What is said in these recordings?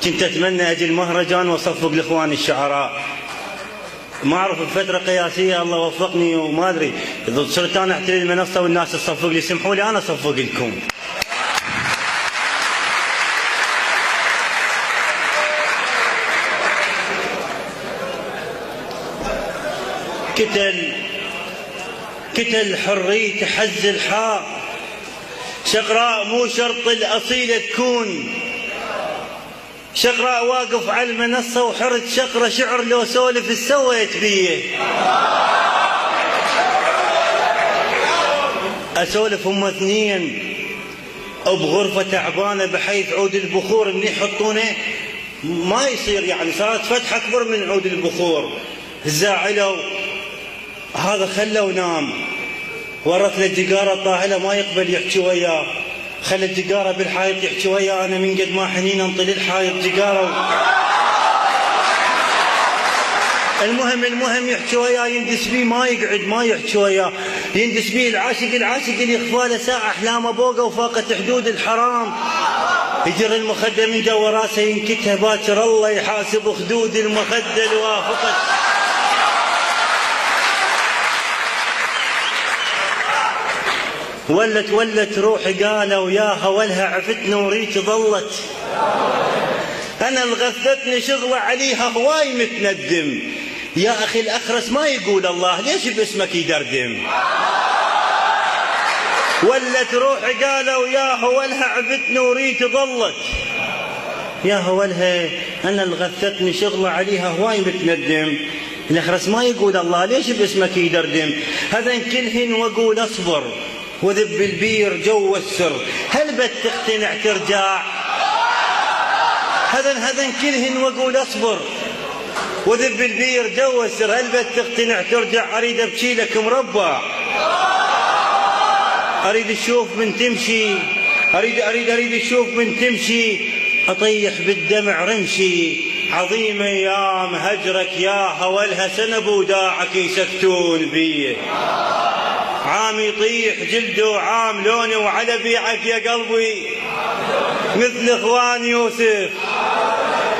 كنت اتمنى اجي المهرجان واصفق لاخواني الشعراء. ما اعرف بفتره قياسيه الله وفقني وما ادري صرت انا احتل المنصه والناس تصفق لي. سمحوا لي انا اصفق لكم. كتل حرية حز الحاء شقراء مو شرط الأصيلة تكون. شقراء واقف على المنصة وحرت شقرة شعر لو سولف سويت بيه. أسولف هم اثنين بغرفة تعبانة بحيث عود البخور من يحطونه ما يصير، يعني صارت فتحة أكبر من عود البخور. زاعلوا هذا خلوا نام، ورث له الجقارة الطاهلة ما يقبل يحكي وياه، خلى الجقارة بالحائط يحكي وياه. أنا من قد ما حنين انطل الحائط جقارة. المهم يحكي وياه، يندس بيه ما يقعد ما يحكي وياه، يندس بيه العاشق اللي يخفى له ساعة أحلامه بوقه وفاقت حدود الحرام. يجر المخدة من جوا راسه ينكتها باكر الله يحاسب خدود المخدة اللي وافقت. ولت روحي قالوا ياها ولها عفتنا وريت ظلت. أنا الغثتني شغلة عليها هواي متندم. يا أخي الأخرس ما يقول الله ليش باسمك يدردم. ولت روحي قالوا ياها ولها عفتنا وريت ظلت. ياها ولها أنا الغثتني شغلة عليها هواي متندم. الأخرس ما يقول الله ليش باسمك يدردم. هذا كلهن وأقول أصبر وذب البير جو السر هل بتقتنع ترجع. هذا كلهن واقول اصبر وذب البير جو السر هل بتقتنع ترجع. اريد ابكي لك مربع، اريد اشوف من تمشي، اريد اشوف من تمشي، اطيح بالدمع رمشي. عظيم ايام هجرك يا هولها سنب وداعك يسكتون بيه. عام يطيح جلده وعام لونه وعلى بيعك يا قلبي مثل اخوان يوسف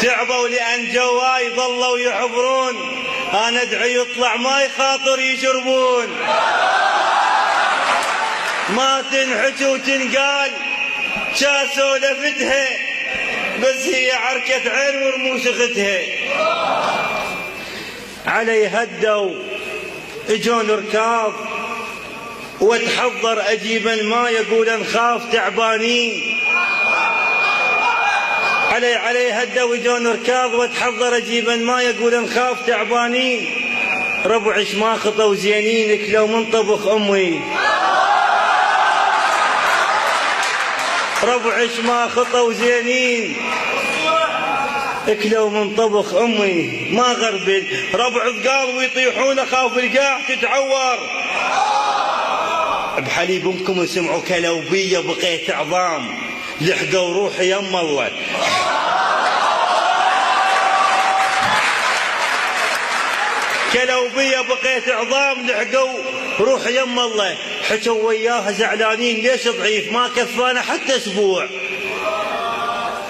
تعبوا لان جواي ظلوا يحفرون. انا ادعي يطلع ما يخاطر يشربون. ما تنحكي وتنقال شا سولفتها بس هي عركة عين ورموش اختها. علي هدوا اجون ركاض واتحضر اجيبا ما يقول نخاف تعبانين. علي هدوا وجون ركاض واتحضر اجيبا ما يقول نخاف تعبانين. ربعش ما خطوا زينين كلوا من طبخ امي. ربعش ما خطوا زينين اكلوا من طبخ امي. ما غربل ربع ثقال ويطيحون اخاف القاع تتعور. بحليب امكم سمعوا كلوبيه بقيت عظام لحقوا روحي يم الله. كلوبيه بقيت عظام لحقوا روحي يم الله. حكوا وياها زعلانين ليش ضعيف ما كفانا حتى اسبوع.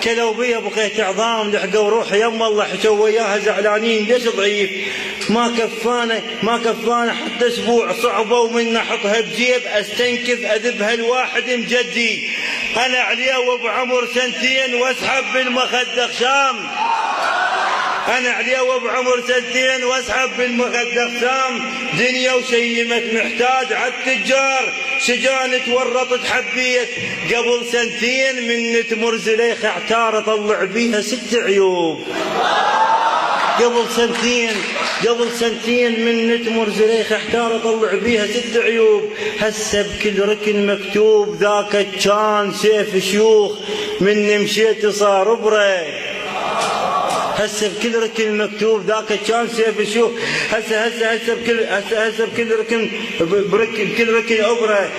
كلوبيه بقيت عظام لحقوا روحي يم الله. حكوا وياها زعلانين ليش ضعيف ما كفانا حتى اسبوع. صعبوا من نحطها بجيب استنكف اذبها الواحد مجدي. انا عليا بعمر سنتين واسحب بالمخدة خشام. انا عليا بعمر سنتين واسحب بالمخدة خشام. دنيا وشيمت محتاج عالتجار شجان تورطت حبيت. قبل سنتين من تمر زليخة اعتار اطلع بيها 6 عيوب. قبل سنتين من تمر زليخة احتار اطلع بيها 6 عيوب. هسه بكل ركن مكتوب ذاك كان سيف شيوخ من مشيت صار بره. هسه بكل ركن مكتوب ذاك كان سيف شيوخ. هسه بكل ركن بكل ركن ابره.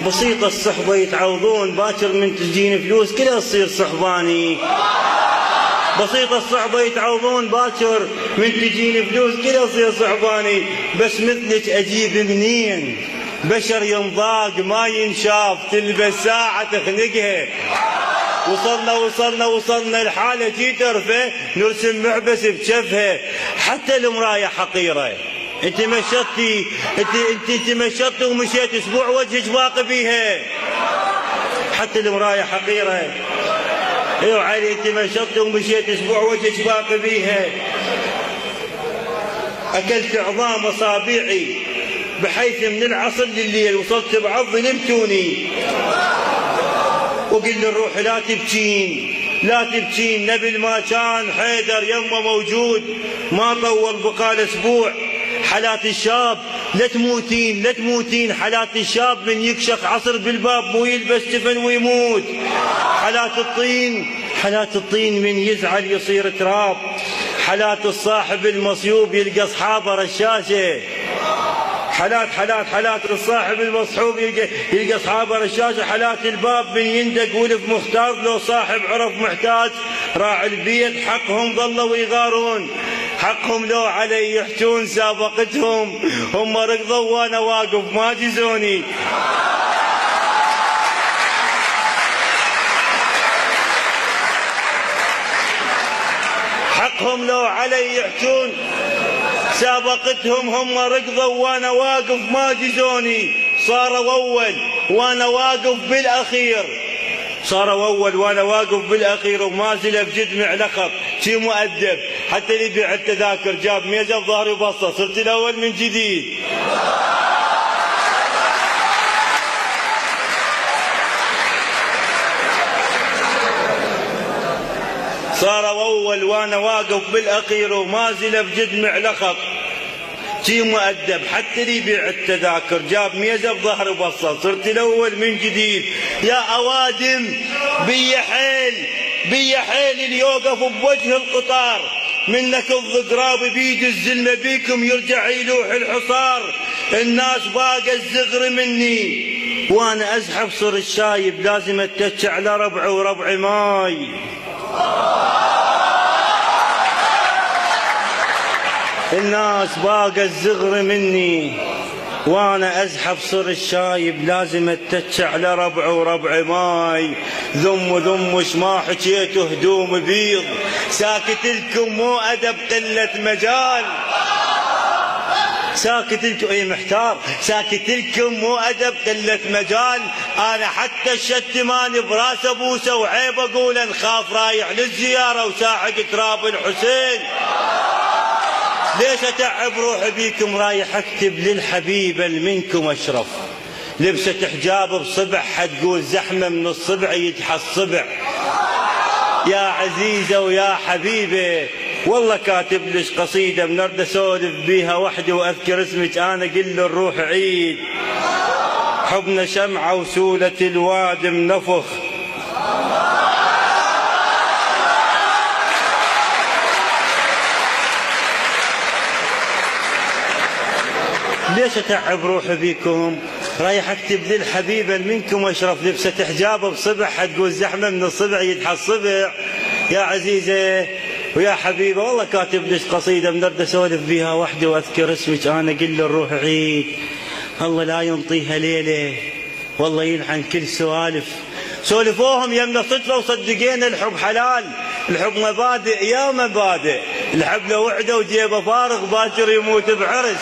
بسيطه الصحبه يتعوضون باكر من تجيني فلوس كلها تصير صحباني. بسيطة الصعبة يتعوضون باكر من تجيني فلوس كلها تصير صعباني. بس مثلك اجيب منين بشر ينضاق ما ينشاف تلبس ساعة تخنقها. وصلنا الحالة جي ترفه نرسم محبس بجفها. حتى المراية حقيرة. انت مشطتي ومشيت اسبوع وجهك باقي بيها. حتى المراية حقيرة. ايوه علي، انت مشطتي ومشيت اسبوع وجهك باقي بيها. اكلت عظام اصابعي بحيث من العصر لليل وصلت بعض نمتوني. وقل الروح لا تبكين لا تبكين، نبل ما كان حيدر يمه موجود ما طول بقال اسبوع. حالات الشاب لا تموتين حالات الشاب من يكشخ عصر بالباب مو يلبس جفن ويموت. حالات الطين من يزعل يصير تراب. حالات الصاحب المصيوب يلقى اصحابه رشاشه. حالات الصاحب المصحوب يلقى اصحابه رشاشه. حالات الباب من يندق ولف مختار لو صاحب عرف محتاج. راعي البيت حقهم ظلوا يغارون، حقهم لو علي يحجون سابقتهم. هم ركضوا وانا واقف ما جزوني. حقهم لو علي يحجون سابقتهم. هم ركضوا وانا واقف ما جزوني. صاروا اول وانا واقف بالاخير وما زل بجدمع لخط شي مؤدب. حتى اللي يبيع التذاكر جاب ميزه بظهري وبصه صرت الاول من جديد. صاروا اول وانا واقف بالاخير وما زل بجدمع لخط شي مؤدب. حتى اللي يبيع التذاكر جاب ميزه بظهر وبصه صرت الاول من جديد. يا اوادم بي حيل اللي يوقف بوجه القطار. منك الضقراب بيد الزلمه بيكم يرجع يلوح الحصار. الناس باقى الزغر مني وانا ازحف صر الشايب لازم اتتش على ربعي وربعي ماي. الناس باقى الزغر مني وانا ازحف صر الشايب لازم اتتش على ربعي وربعي ماي. ذمش ما حكيت هدوم بيض ساكت لكم مو ادب قله مجال. ساكت لكم اي محتار ساكت لكم مو ادب قله مجال. انا حتى الشتمان براس ابوسه وعيب اقول نخاف رايح للزياره وساحق تراب الحسين. ليش اتعب روحي بيكم رايح اكتب للحبيبه اللي منكم اشرف. لبست حجاب بصبع حتقول زحمه من الصبع يدحى الصبع. يا عزيزه ويا حبيبه والله كاتب لش قصيده بنرد اسولف بيها وحدي واذكر اسمك انا قل الروح عيد. حبنا شمعه وسوله الواد منفخ. ليش اتعب روحي بيكم رايح اكتب للحبيبه منكم اشرف. لبست حجابه بصبع حتقول زحمه من الصبع يدحى الصبع. يا عزيزه ويا حبيبه والله كاتب لك قصيده بنرد اسولف بيها وحدي واذكر اسمك انا قل الروح عيد. الله لا ينطيها ليله والله يلحن كل سولفوهم يمنا صدفه وصدقينا الحب حلال. الحب مبادئ يا مبادئ. الحب له وحده وجيبه فارغ باكر يموت بعرس.